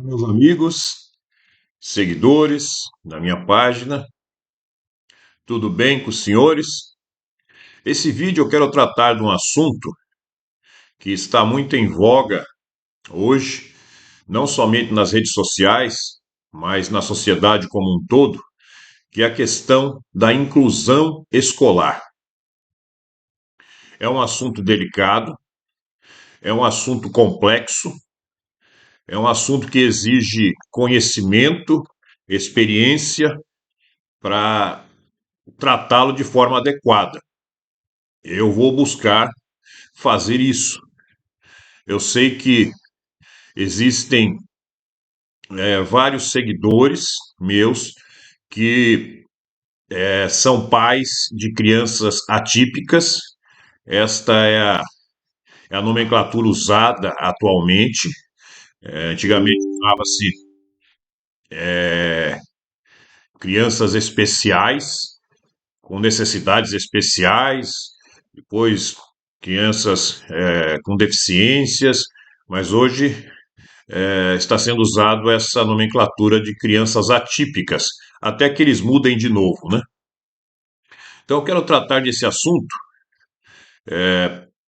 Meus amigos, seguidores da minha página, tudo bem com os senhores? Esse vídeo eu quero tratar de um assunto que está muito em voga hoje, não somente nas redes sociais, mas na sociedade como um todo, que é a questão da inclusão escolar. É um assunto delicado, é um assunto complexo, é um assunto que exige conhecimento, experiência para tratá-lo de forma adequada. Eu vou buscar fazer isso. Eu sei que existem vários seguidores meus que são pais de crianças atípicas. Esta é a nomenclatura usada atualmente. Antigamente usava-se crianças especiais, com necessidades especiais, depois crianças com deficiências, mas hoje está sendo usado essa nomenclatura de crianças atípicas, até que eles mudem de novo, né? Então eu quero tratar desse assunto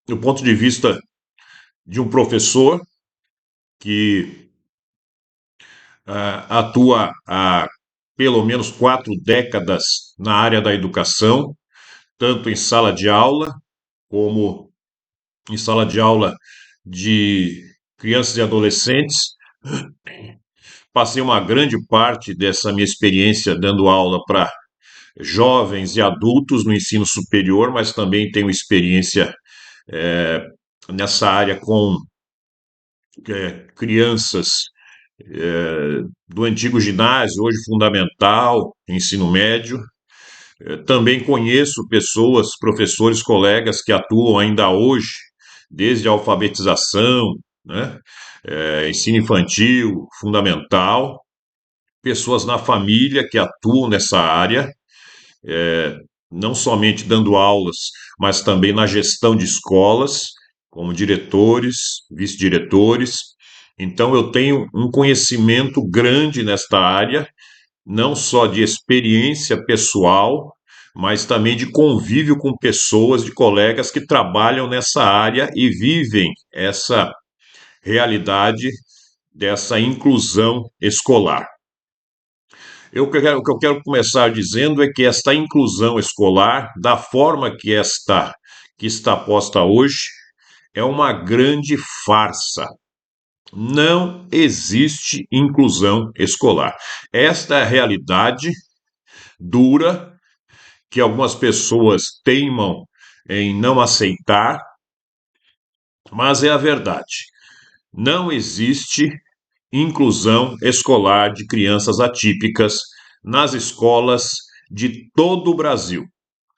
do ponto de vista de um professor que atua há pelo menos 4 décadas na área da educação, tanto em sala de aula como em sala de aula de crianças e adolescentes. Passei uma grande parte dessa minha experiência dando aula para jovens e adultos no ensino superior, mas também tenho experiência é, nessa área com crianças do antigo ginásio, hoje fundamental, ensino médio. Também conheço pessoas, professores, colegas que atuam ainda hoje, desde a alfabetização, né? Ensino infantil, fundamental, pessoas na família que atuam nessa área, não somente dando aulas, mas também na gestão de escolas, como diretores, vice-diretores. Então, eu tenho um conhecimento grande nesta área, não só de experiência pessoal, mas também de convívio com pessoas, de colegas que trabalham nessa área e vivem essa realidade dessa inclusão escolar. O que eu quero começar dizendo é que esta inclusão escolar, da forma que está posta hoje, é uma grande farsa. Não existe inclusão escolar. Esta é a realidade dura que algumas pessoas teimam em não aceitar, mas é a verdade. Não existe inclusão escolar de crianças atípicas nas escolas de todo o Brasil,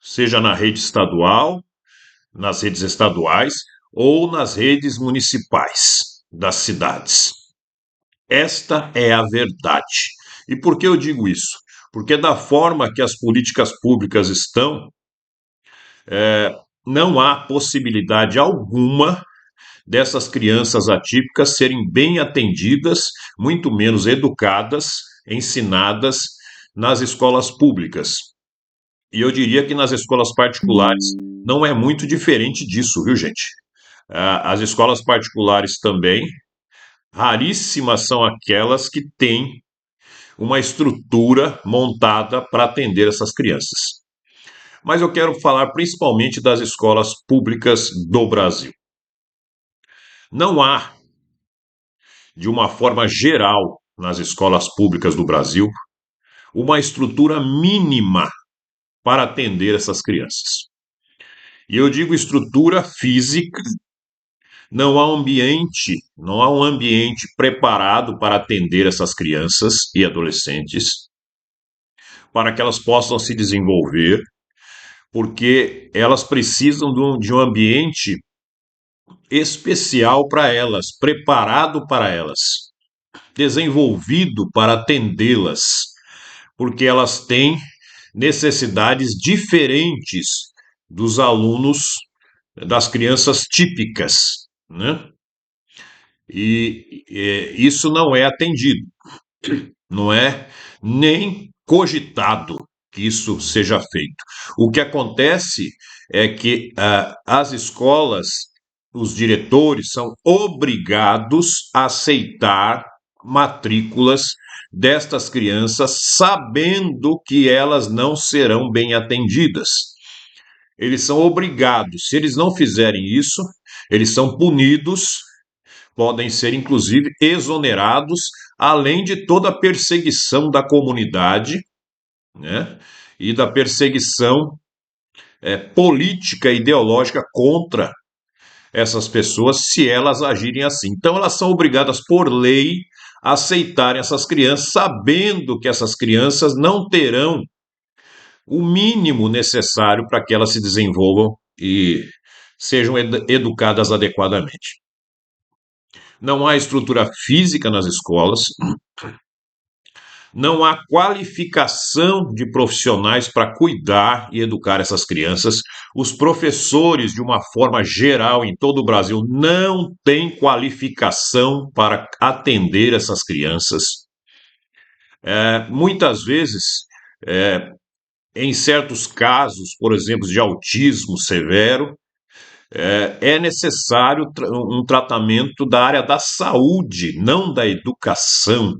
seja na rede estadual, nas redes estaduais ou nas redes municipais das cidades. Esta é a verdade. E por que eu digo isso? Porque da forma que as políticas públicas estão, não há possibilidade alguma dessas crianças atípicas serem bem atendidas, muito menos educadas, ensinadas nas escolas públicas. E eu diria que nas escolas particulares não é muito diferente disso, viu, gente? As escolas particulares também, raríssimas são aquelas que têm uma estrutura montada para atender essas crianças. Mas eu quero falar principalmente das escolas públicas do Brasil. Não há, de uma forma geral, nas escolas públicas do Brasil, uma estrutura mínima para atender essas crianças. E eu digo estrutura física, não há um ambiente preparado para atender essas crianças e adolescentes, para que elas possam se desenvolver, porque elas precisam de um ambiente especial para elas, preparado para elas, desenvolvido para atendê-las, porque elas têm necessidades diferentes dos alunos, das crianças típicas, né? Isso não é atendido, não é nem cogitado que isso seja feito. O que acontece é que as escolas, os diretores são obrigados a aceitar matrículas destas crianças, sabendo que elas não serão bem atendidas. Eles são obrigados. Se eles não fizerem isso, eles são punidos, podem ser inclusive exonerados, além de toda a perseguição da comunidade, né? E da perseguição política e ideológica contra essas pessoas se elas agirem assim. Então, elas são obrigadas por lei a aceitarem essas crianças, sabendo que essas crianças não terão o mínimo necessário para que elas se desenvolvam e sejam educadas adequadamente. Não há estrutura física nas escolas, não há qualificação de profissionais para cuidar e educar essas crianças. Os professores, de uma forma geral, em todo o Brasil, não têm qualificação para atender essas crianças. Muitas vezes, em certos casos, por exemplo, de autismo severo, é necessário um tratamento da área da saúde, não da educação,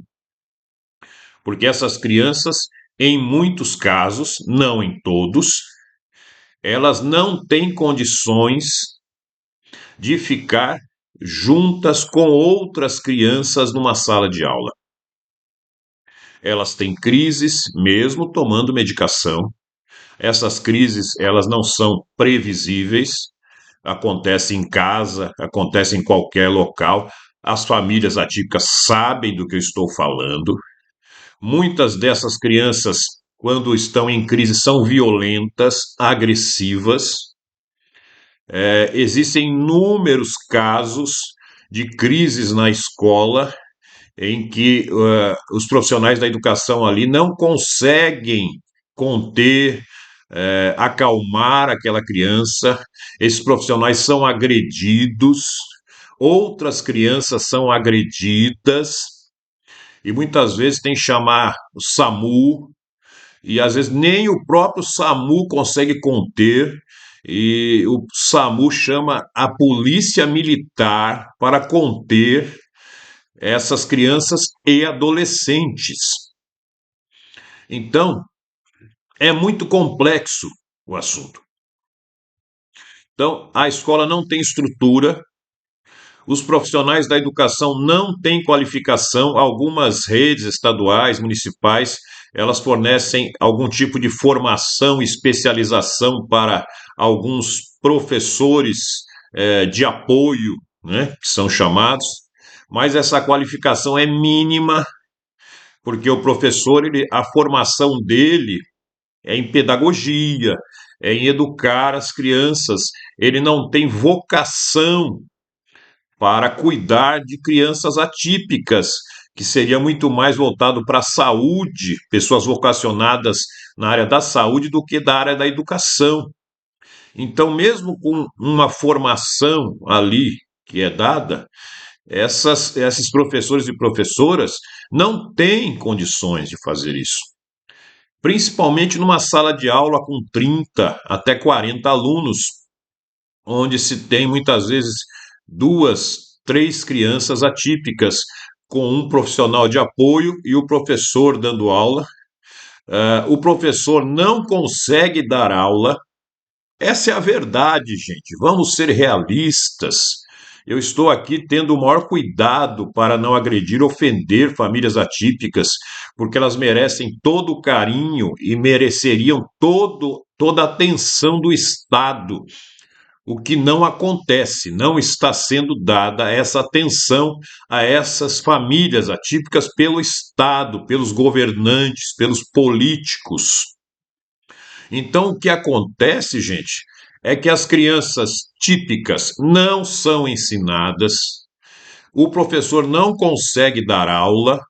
porque essas crianças, em muitos casos, não em todos, elas não têm condições de ficar juntas com outras crianças numa sala de aula. Elas têm crises, mesmo tomando medicação. Essas crises, elas não são previsíveis, acontecem em casa, acontecem em qualquer local. As famílias atípicas sabem do que eu estou falando. Muitas dessas crianças, quando estão em crise, são violentas, agressivas. Existem inúmeros casos de crises na escola em que os profissionais da educação ali não conseguem conter, acalmar aquela criança. Esses profissionais são agredidos, outras crianças são agredidas, e muitas vezes tem que chamar o SAMU, e às vezes nem o próprio SAMU consegue conter, e o SAMU chama a polícia militar para conter essas crianças e adolescentes. Então, é muito complexo o assunto. Então, a escola não tem estrutura, os profissionais da educação não têm qualificação. Algumas redes estaduais, municipais, elas fornecem algum tipo de formação, especialização para alguns professores de apoio, né, que são chamados, mas essa qualificação é mínima, porque o professor, a formação dele é em pedagogia, é em educar as crianças. Ele não tem vocação para cuidar de crianças atípicas, que seria muito mais voltado para a saúde, pessoas vocacionadas na área da saúde do que da área da educação. Então, mesmo com uma formação ali que é dada, esses professores e professoras não têm condições de fazer isso. Principalmente numa sala de aula com 30 até 40 alunos, onde se tem muitas vezes duas, três crianças atípicas, com um profissional de apoio e o professor dando aula. O professor não consegue dar aula. Essa é a verdade, gente. Vamos ser realistas. Eu estou aqui tendo o maior cuidado para não agredir, ofender famílias atípicas, porque elas merecem todo o carinho e mereceriam toda a atenção do Estado. O que não acontece, não está sendo dada essa atenção a essas famílias atípicas pelo Estado, pelos governantes, pelos políticos. Então, o que acontece, gente, é que as crianças típicas não são ensinadas, o professor não consegue dar aula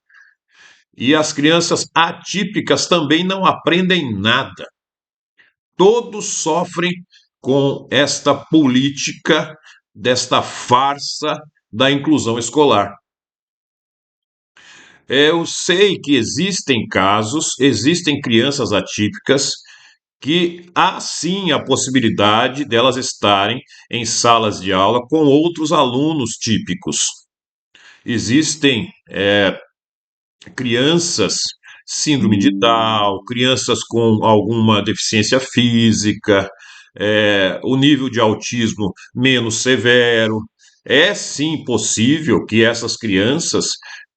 e as crianças atípicas também não aprendem nada. Todos sofrem com esta política, desta farsa da inclusão escolar. Eu sei que existem casos, existem crianças atípicas que há sim a possibilidade delas estarem em salas de aula com outros alunos típicos. Existem crianças síndrome de Down, crianças com alguma deficiência física, o nível de autismo menos severo. É sim possível que essas crianças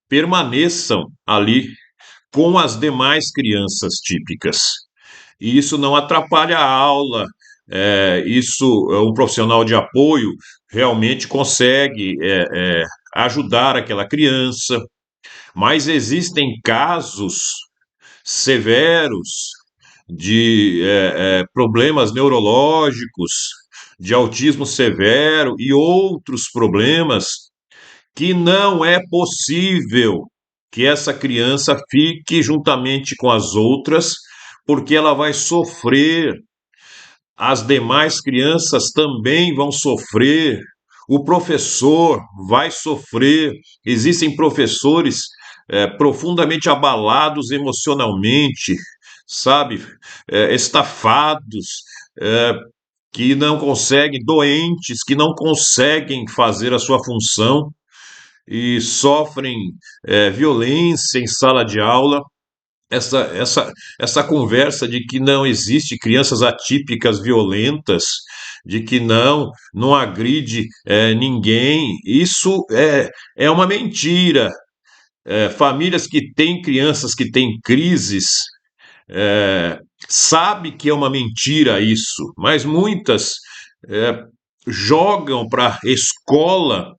permaneçam ali com as demais crianças típicas. E isso não atrapalha a aula, um profissional de apoio realmente consegue ajudar aquela criança, mas existem casos severos de problemas neurológicos, de autismo severo e outros problemas que não é possível que essa criança fique juntamente com as outras, porque ela vai sofrer, as demais crianças também vão sofrer, o professor vai sofrer. Existem professores profundamente abalados emocionalmente, sabe, estafados, é, que não conseguem, doentes, que não conseguem fazer a sua função e sofrem violência em sala de aula. Essa conversa de que não existe crianças atípicas violentas, de que não agride ninguém, isso é uma mentira. Famílias que têm crianças que têm crises é, sabe que é uma mentira isso, mas muitas é, jogam para a escola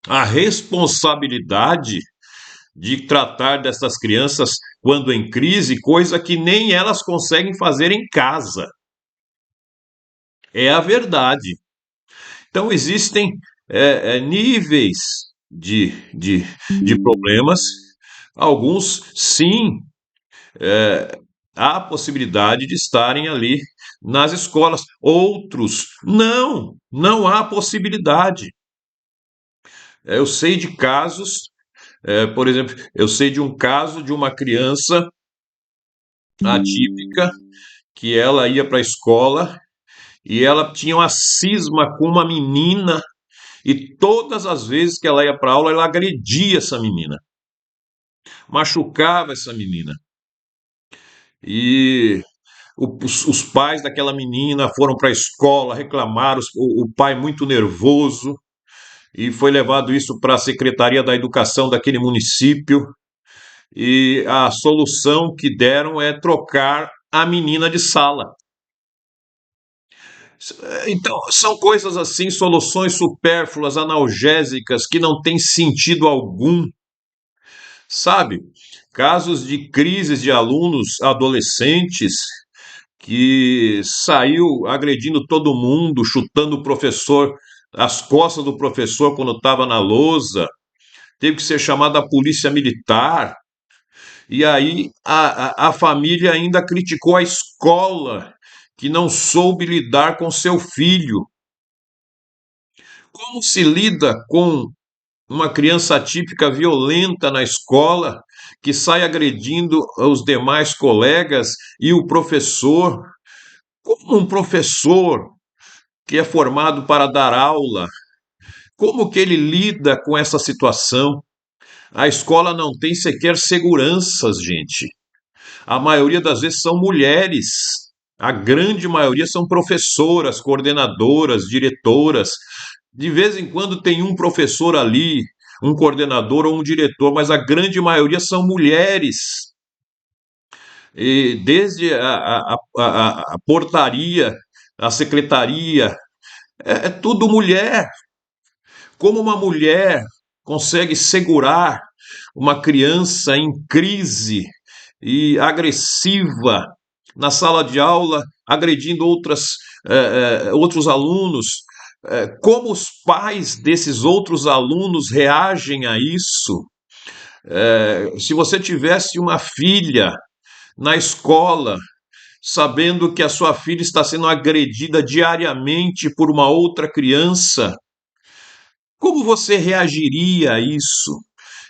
a responsabilidade de tratar dessas crianças quando em crise, coisa que nem elas conseguem fazer em casa. É a verdade. Então, existem níveis de problemas. Alguns, sim, há a possibilidade de estarem ali nas escolas. Outros, não há possibilidade. Eu sei de casos, por exemplo, eu sei de um caso de uma criança atípica que ela ia para a escola e ela tinha uma cisma com uma menina e todas as vezes que ela ia para aula ela agredia essa menina, machucava essa menina. E os pais daquela menina foram para a escola, reclamaram, o pai muito nervoso, e foi levado isso para a Secretaria da Educação daquele município, e a solução que deram é trocar a menina de sala. Então, são coisas assim, soluções supérfluas, analgésicas, que não têm sentido algum, sabe? Casos de crises de alunos adolescentes que saiu agredindo todo mundo, chutando o professor, as costas do professor quando estava na lousa, teve que ser chamada a polícia militar, e aí a família ainda criticou a escola, que não soube lidar com seu filho. Como se lida com uma criança atípica violenta na escola, que sai agredindo os demais colegas e o professor? Como um professor que é formado para dar aula, como que ele lida com essa situação? A escola não tem sequer seguranças, gente. A maioria das vezes são mulheres. A grande maioria são professoras, coordenadoras, diretoras. De vez em quando tem um professor ali, um coordenador ou um diretor, mas a grande maioria são mulheres. E desde a portaria, a secretaria, é tudo mulher. Como uma mulher consegue segurar uma criança em crise e agressiva na sala de aula, agredindo outros alunos? Como os pais desses outros alunos reagem a isso? Se você tivesse uma filha na escola, sabendo que a sua filha está sendo agredida diariamente por uma outra criança, Como você reagiria a isso?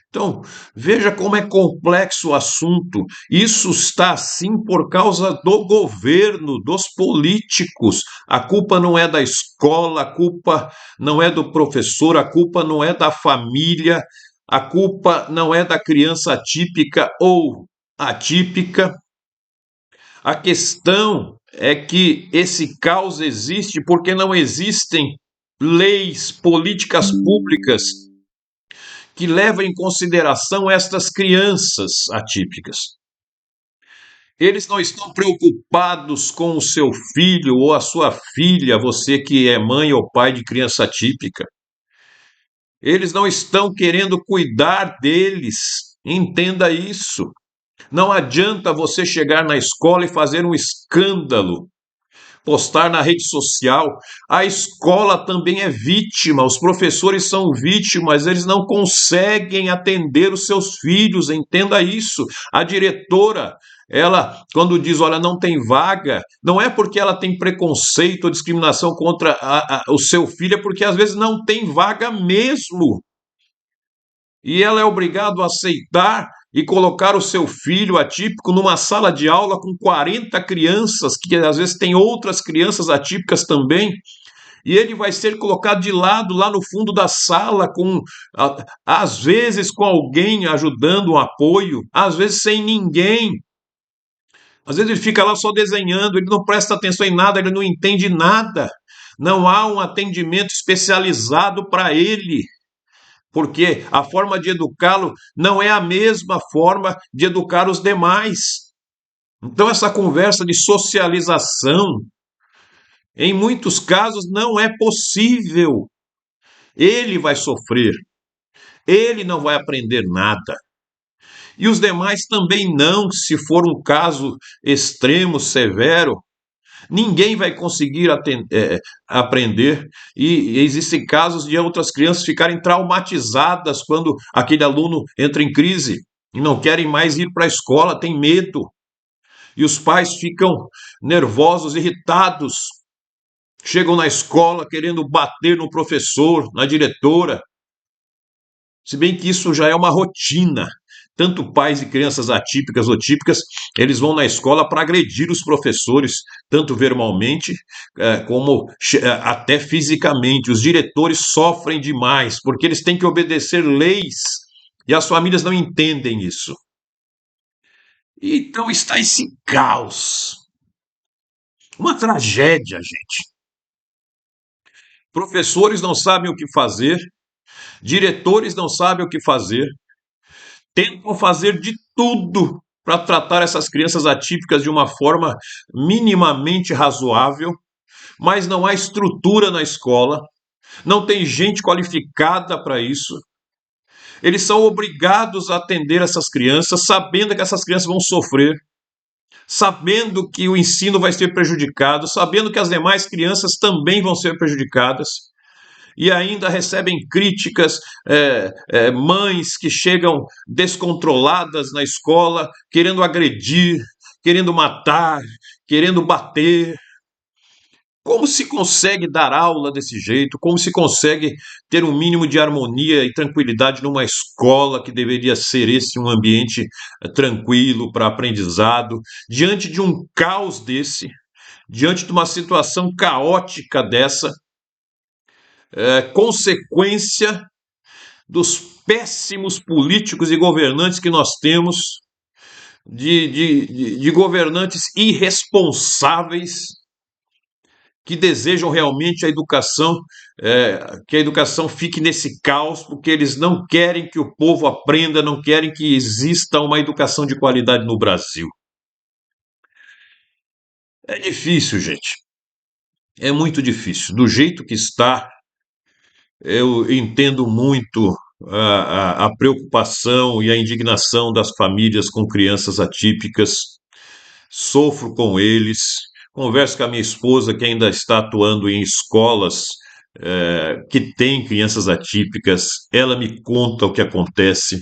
Então, veja como é complexo o assunto. Isso está assim por causa do governo, dos políticos. A culpa não é da escola, a culpa não é do professor, a culpa não é da família, a culpa não é da criança atípica ou atípica. A questão é que esse caos existe porque não existem leis, políticas públicas que levam em consideração estas crianças atípicas. Eles não estão preocupados com o seu filho ou a sua filha, você que é mãe ou pai de criança atípica. Eles não estão querendo cuidar deles. Entenda isso. Não adianta você chegar na escola e fazer um escândalo, postar na rede social. A escola também é vítima, os professores são vítimas, eles não conseguem atender os seus filhos, entenda isso. A diretora, ela, quando diz, olha, não tem vaga, não é porque ela tem preconceito ou discriminação contra o seu filho, é porque às vezes não tem vaga mesmo. E ela é obrigada a aceitar e colocar o seu filho atípico numa sala de aula com 40 crianças, que às vezes tem outras crianças atípicas também, e ele vai ser colocado de lado lá no fundo da sala, às vezes com alguém ajudando, um apoio, às vezes sem ninguém. Às vezes ele fica lá só desenhando, ele não presta atenção em nada, ele não entende nada. Não há um atendimento especializado para ele, porque a forma de educá-lo não é a mesma forma de educar os demais. Então, essa conversa de socialização, em muitos casos, não é possível. Ele vai sofrer, ele não vai aprender nada. E os demais também não, se for um caso extremo, severo, ninguém vai conseguir aprender. E existem casos de outras crianças ficarem traumatizadas quando aquele aluno entra em crise e não querem mais ir para a escola, tem medo. E os pais ficam nervosos, irritados. Chegam na escola querendo bater no professor, na diretora. Se bem que isso já é uma rotina. Tanto pais de crianças atípicas ou típicas, eles vão na escola para agredir os professores, tanto verbalmente como até fisicamente. Os diretores sofrem demais, porque eles têm que obedecer leis e as famílias não entendem isso. Então está esse caos. Uma tragédia, gente. Professores não sabem o que fazer, diretores não sabem o que fazer, tentam fazer de tudo para tratar essas crianças atípicas de uma forma minimamente razoável, mas não há estrutura na escola, não tem gente qualificada para isso. Eles são obrigados a atender essas crianças, sabendo que essas crianças vão sofrer, sabendo que o ensino vai ser prejudicado, sabendo que as demais crianças também vão ser prejudicadas. E ainda recebem críticas, mães que chegam descontroladas na escola, querendo agredir, querendo matar, querendo bater. Como se consegue dar aula desse jeito? Como se consegue ter um mínimo de harmonia e tranquilidade numa escola que deveria ser esse um ambiente tranquilo para aprendizado, diante de um caos desse, diante de uma situação caótica dessa, consequência dos péssimos políticos e governantes que nós temos, de governantes irresponsáveis que desejam realmente que a educação fique nesse caos, porque eles não querem que o povo aprenda, não querem que exista uma educação de qualidade no Brasil. É difícil, gente. É muito difícil. Do jeito que está, eu entendo muito a preocupação e a indignação das famílias com crianças atípicas, sofro com eles, converso com a minha esposa, que ainda está atuando em escolas que têm crianças atípicas, ela me conta o que acontece.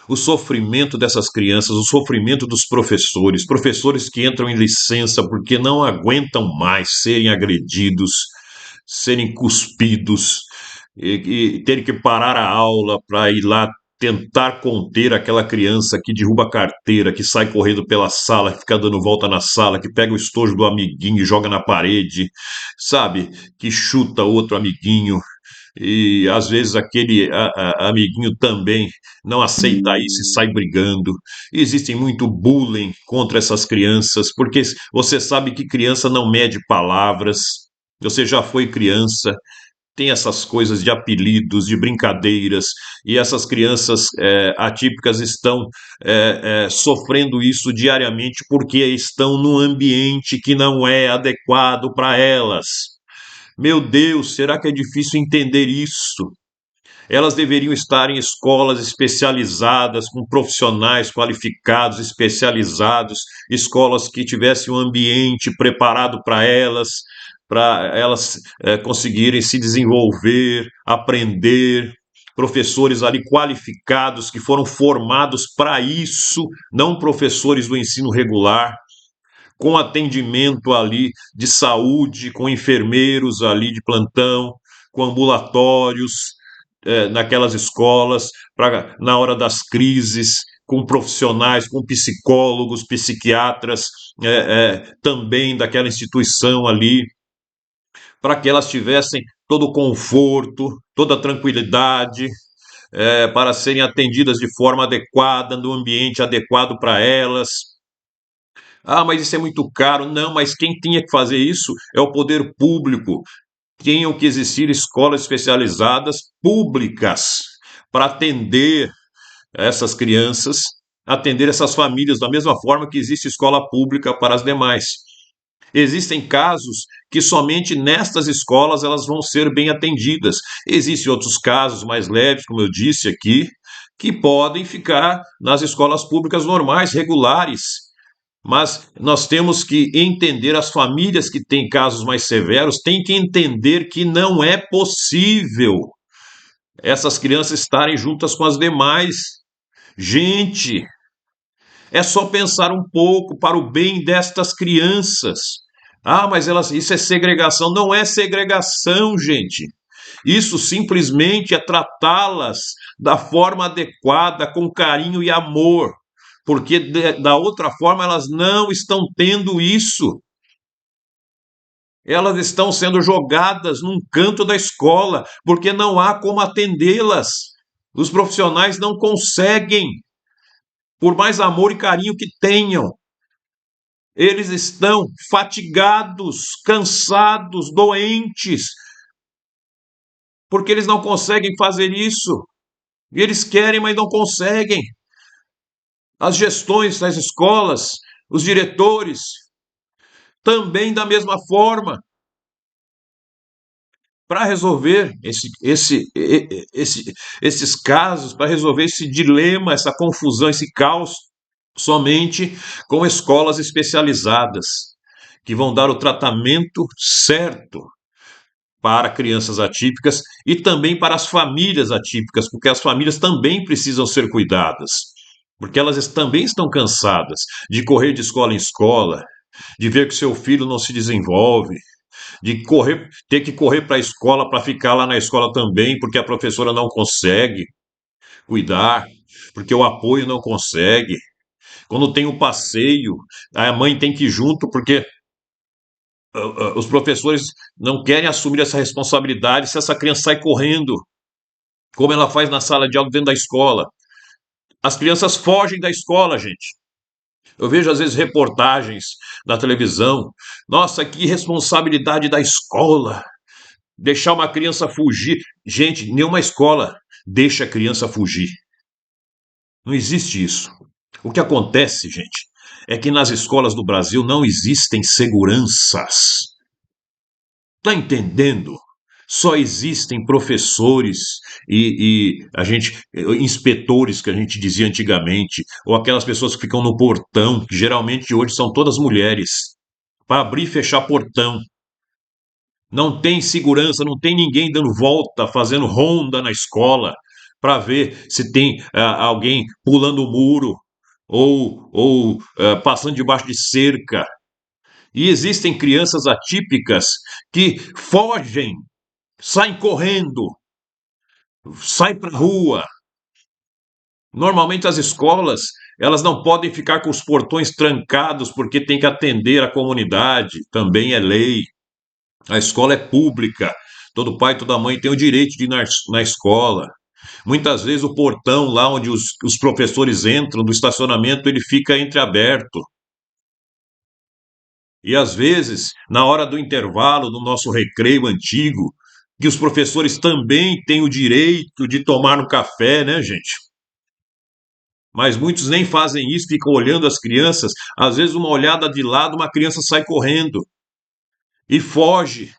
O sofrimento dessas crianças, o sofrimento dos professores, professores que entram em licença porque não aguentam mais serem agredidos, serem cuspidos, e ter que parar a aula para ir lá tentar conter aquela criança que derruba a carteira, que sai correndo pela sala, que fica dando volta na sala, que pega o estojo do amiguinho e joga na parede, sabe? Que chuta outro amiguinho. E às vezes aquele amiguinho também não aceita isso e sai brigando. Existem muito bullying contra essas crianças, porque você sabe que criança não mede palavras. Você já foi criança, tem essas coisas de apelidos, de brincadeiras, e essas crianças atípicas estão sofrendo isso diariamente porque estão num ambiente que não é adequado para elas. Meu Deus, será que é difícil entender isso? Elas deveriam estar em escolas especializadas, com profissionais qualificados, especializados, escolas que tivessem um ambiente preparado para elas conseguirem se desenvolver, aprender, professores ali qualificados que foram formados para isso, não professores do ensino regular, com atendimento ali de saúde, com enfermeiros ali de plantão, com ambulatórios naquelas escolas, na hora das crises, com profissionais, com psicólogos, psiquiatras, também daquela instituição ali, para que elas tivessem todo o conforto, toda a tranquilidade, para serem atendidas de forma adequada, no ambiente adequado para elas. Ah, mas isso é muito caro. Não, mas quem tinha que fazer isso é o poder público. Tinham que existir escolas especializadas públicas para atender essas crianças, atender essas famílias, da mesma forma que existe escola pública para as demais. Existem casos que somente nestas escolas elas vão ser bem atendidas. Existem outros casos mais leves, como eu disse aqui, que podem ficar nas escolas públicas normais, regulares, mas nós temos que entender, as famílias que têm casos mais severos têm que entender que não é possível essas crianças estarem juntas com as demais. Gente, é só pensar um pouco para o bem destas crianças. Ah, mas isso é segregação. Não é segregação, gente. Isso simplesmente é tratá-las da forma adequada, com carinho e amor, porque da outra forma elas não estão tendo isso. Elas estão sendo jogadas num canto da escola, porque não há como atendê-las. Os profissionais não conseguem, por mais amor e carinho que tenham. Eles estão fatigados, cansados, doentes, porque eles não conseguem fazer isso. E eles querem, mas não conseguem. As gestões das escolas, os diretores, também da mesma forma. Para resolver esses casos, para resolver esse dilema, essa confusão, esse caos, somente com escolas especializadas, que vão dar o tratamento certo para crianças atípicas e também para as famílias atípicas, porque as famílias também precisam ser cuidadas, porque elas também estão cansadas de correr de escola em escola, de ver que seu filho não se desenvolve, de correr, ter que correr para a escola para ficar lá na escola também, porque a professora não consegue cuidar, porque o apoio não consegue. Quando tem um passeio, a mãe tem que ir junto, porque os professores não querem assumir essa responsabilidade se essa criança sai correndo, como ela faz na sala de aula dentro da escola. As crianças fogem da escola, gente. Eu vejo às vezes reportagens na televisão. Nossa, que responsabilidade da escola deixar uma criança fugir. Gente, nenhuma escola deixa a criança fugir. Não existe isso. O que acontece, gente, é que nas escolas do Brasil não existem seguranças. Tá entendendo? Só existem professores inspetores que a gente dizia antigamente, ou aquelas pessoas que ficam no portão, que geralmente hoje são todas mulheres, para abrir e fechar portão. Não tem segurança, não tem ninguém dando volta, fazendo ronda na escola para ver se tem alguém pulando o muro ou passando debaixo de cerca. E existem crianças atípicas que fogem, saem correndo, sai para a rua. Normalmente as escolas, elas não podem ficar com os portões trancados porque tem que atender a comunidade, também é lei. A escola é pública. Todo pai, toda mãe tem o direito de ir na escola. Muitas vezes o portão lá onde os professores entram do estacionamento, ele fica entreaberto. E às vezes, na hora do intervalo, do nosso recreio antigo, que os professores também têm o direito de tomar um café, né, gente? Mas muitos nem fazem isso, ficam olhando as crianças. Às vezes, uma olhada de lado, uma criança sai correndo e foge,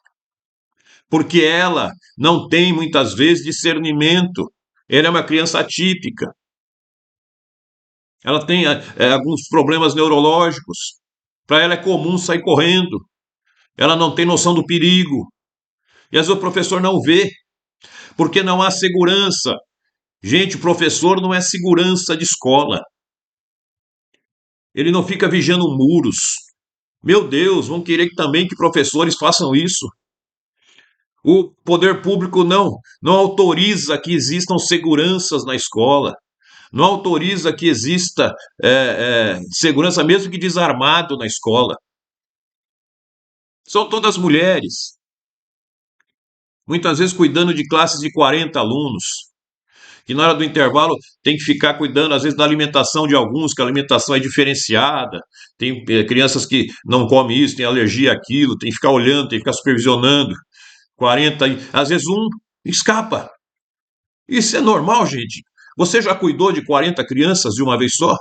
porque ela não tem muitas vezes discernimento. Ela é uma criança atípica. Ela tem alguns problemas neurológicos. Para ela é comum sair correndo. Ela não tem noção do perigo. E às vezes o professor não vê, porque não há segurança. Gente, o professor não é segurança de escola. Ele não fica vigiando muros. Meu Deus, vão querer também que professores façam isso. O poder público não autoriza que existam seguranças na escola. Não autoriza que exista segurança, mesmo que desarmado, na escola. São todas mulheres, muitas vezes cuidando de classes de 40 alunos, que na hora do intervalo tem que ficar cuidando, às vezes, da alimentação de alguns, que a alimentação é diferenciada, tem crianças que não comem isso, tem alergia àquilo, tem que ficar olhando, tem que ficar supervisionando. 40, às vezes um escapa. Isso é normal, gente. Você já cuidou de 40 crianças de uma vez só?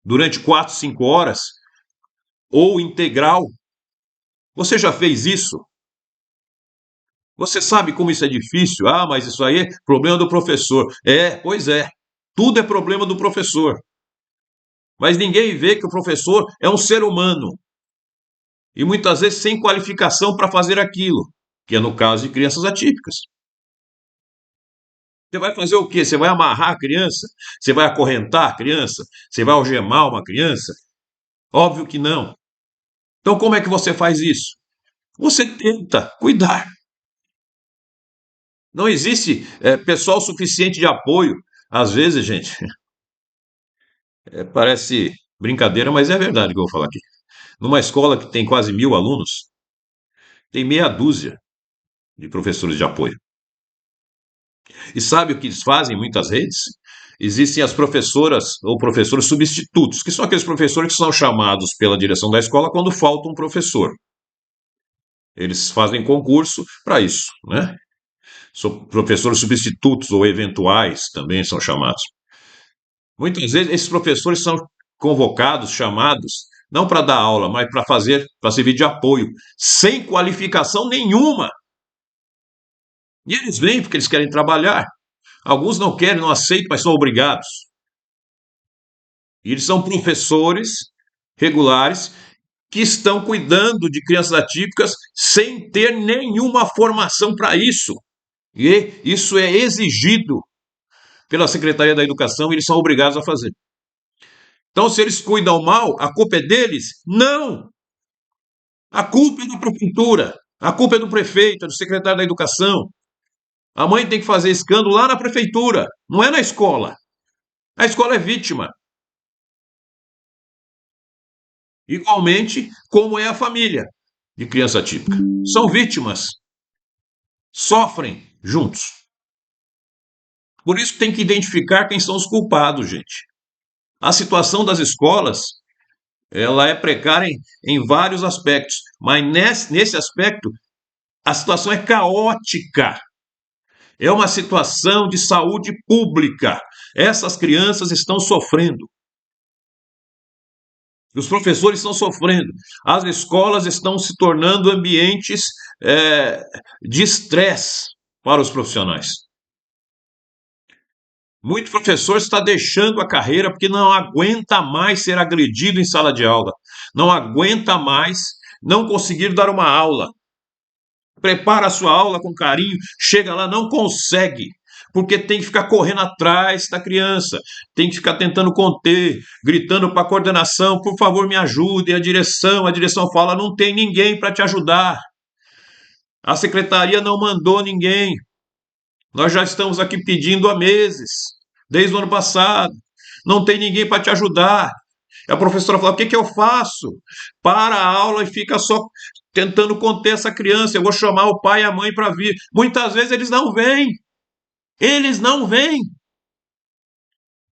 Durante 4, 5 horas? Ou integral? Você já fez isso? Você sabe como isso é difícil? Ah, mas isso aí é problema do professor. É, pois é. Tudo é problema do professor. Mas ninguém vê que o professor é um ser humano. E muitas vezes sem qualificação para fazer aquilo, que é no caso de crianças atípicas. Você vai fazer o quê? Você vai amarrar a criança? Você vai acorrentar a criança? Você vai algemar uma criança? Óbvio que não. Então, como é que você faz isso? Você tenta cuidar. Não existe pessoal suficiente de apoio. Às vezes, gente, parece brincadeira, mas é verdade que eu vou falar aqui. Numa escola que tem quase 1.000 alunos, tem meia dúzia de professores de apoio. E sabe o que eles fazem em muitas redes? Existem as professoras ou professores substitutos, que são aqueles professores que são chamados pela direção da escola quando falta um professor. Eles fazem concurso para isso, né? São professores substitutos ou eventuais também são chamados. Muitas vezes esses professores são convocados, chamados, não para dar aula, mas para servir de apoio, sem qualificação nenhuma. E eles vêm porque eles querem trabalhar. Alguns não querem, não aceitam, mas são obrigados. E eles são professores regulares que estão cuidando de crianças atípicas sem ter nenhuma formação para isso. E isso é exigido pela Secretaria da Educação e eles são obrigados a fazer. Então, se eles cuidam mal, a culpa é deles? Não! A culpa é da prefeitura, a culpa é do prefeito, é do secretário da Educação. A mãe tem que fazer escândalo lá na prefeitura, não é na escola. A escola é vítima. Igualmente, como é a família de criança atípica. São vítimas, sofrem juntos. Por isso tem que identificar quem são os culpados, gente. A situação das escolas, ela é precária em vários aspectos, mas nesse aspecto, a situação é caótica. É uma situação de saúde pública. Essas crianças estão sofrendo. Os professores estão sofrendo. As escolas estão se tornando ambientes de estresse para os profissionais. Muito professor está deixando a carreira porque não aguenta mais ser agredido em sala de aula. Não aguenta mais não conseguir dar uma aula. Prepara a sua aula com carinho, chega lá, não consegue, porque tem que ficar correndo atrás da criança, tem que ficar tentando conter, gritando para a coordenação, por favor, me ajude, a direção fala, não tem ninguém para te ajudar. A secretaria não mandou ninguém. Nós já estamos aqui pedindo há meses, desde o ano passado. Não tem ninguém para te ajudar. A professora fala: o que eu faço? Para a aula e fica só tentando conter essa criança. Eu vou chamar o pai e a mãe para vir. Muitas vezes eles não vêm. Eles não vêm.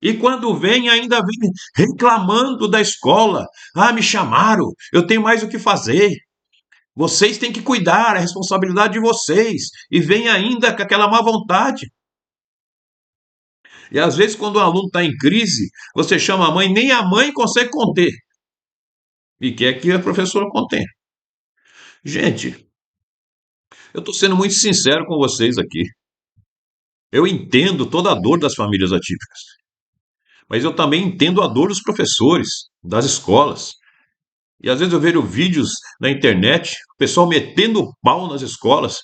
E quando vem, ainda vem reclamando da escola. Ah, me chamaram, eu tenho mais o que fazer. Vocês têm que cuidar, é responsabilidade de vocês. E vem ainda com aquela má vontade. E às vezes, quando o aluno está em crise, você chama a mãe, nem a mãe consegue conter. E quer que a professora contenha. Gente, eu estou sendo muito sincero com vocês aqui. Eu entendo toda a dor das famílias atípicas. Mas eu também entendo a dor dos professores, das escolas. E às vezes eu vejo vídeos na internet, o pessoal metendo o pau nas escolas,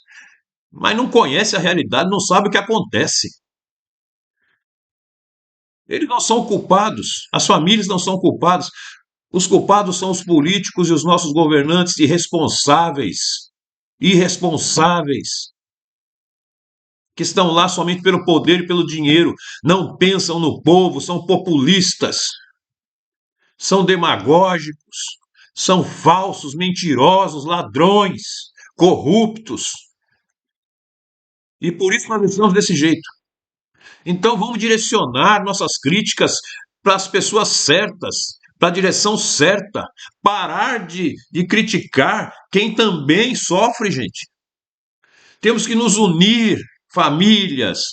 mas não conhece a realidade, não sabe o que acontece. Eles não são culpados, as famílias não são culpadas. Os culpados são os políticos e os nossos governantes irresponsáveis. Irresponsáveis. Que estão lá somente pelo poder e pelo dinheiro. Não pensam no povo, são populistas. São demagógicos. São falsos, mentirosos, ladrões, corruptos. E por isso nós estamos desse jeito. Então vamos direcionar nossas críticas para as pessoas certas, para a direção certa. Parar de criticar quem também sofre, gente. Temos que nos unir, famílias,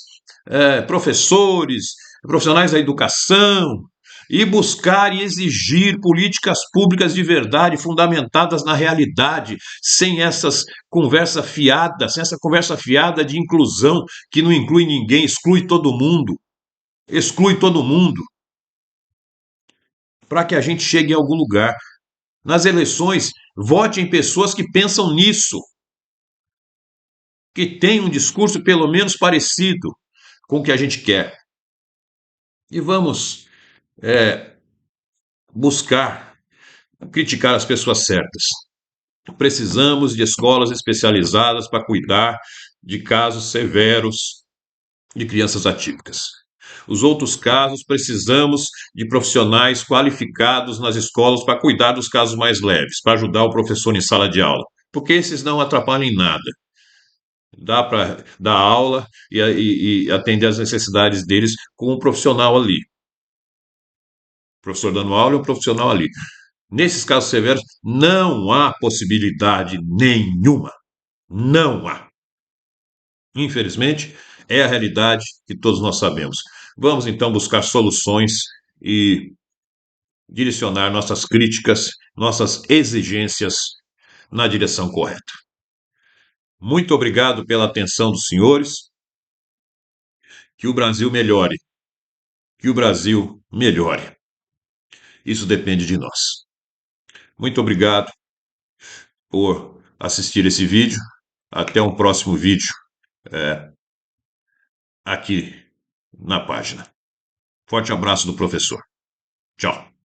professores, profissionais da educação, e buscar e exigir políticas públicas de verdade, fundamentadas na realidade, sem essas conversa fiada, sem essa conversa fiada de inclusão, que não inclui ninguém, exclui todo mundo, para que a gente chegue em algum lugar. Nas eleições, vote em pessoas que pensam nisso, que têm um discurso pelo menos parecido com o que a gente quer. E vamos buscar criticar as pessoas certas. Precisamos de escolas especializadas para cuidar de casos severos de crianças atípicas. Os outros casos, precisamos de profissionais qualificados nas escolas para cuidar dos casos mais leves, para ajudar o professor em sala de aula, porque esses não atrapalham em nada. Dá para dar aula e atender às necessidades deles com um profissional ali. O professor dando aula e um profissional ali. Nesses casos severos, não há possibilidade nenhuma. Não há. Infelizmente, é a realidade que todos nós sabemos. Vamos então buscar soluções e direcionar nossas críticas, nossas exigências na direção correta. Muito obrigado pela atenção dos senhores. Que o Brasil melhore. Que o Brasil melhore. Isso depende de nós. Muito obrigado por assistir esse vídeo. Até um próximo vídeo aqui na página. Forte abraço do professor. Tchau.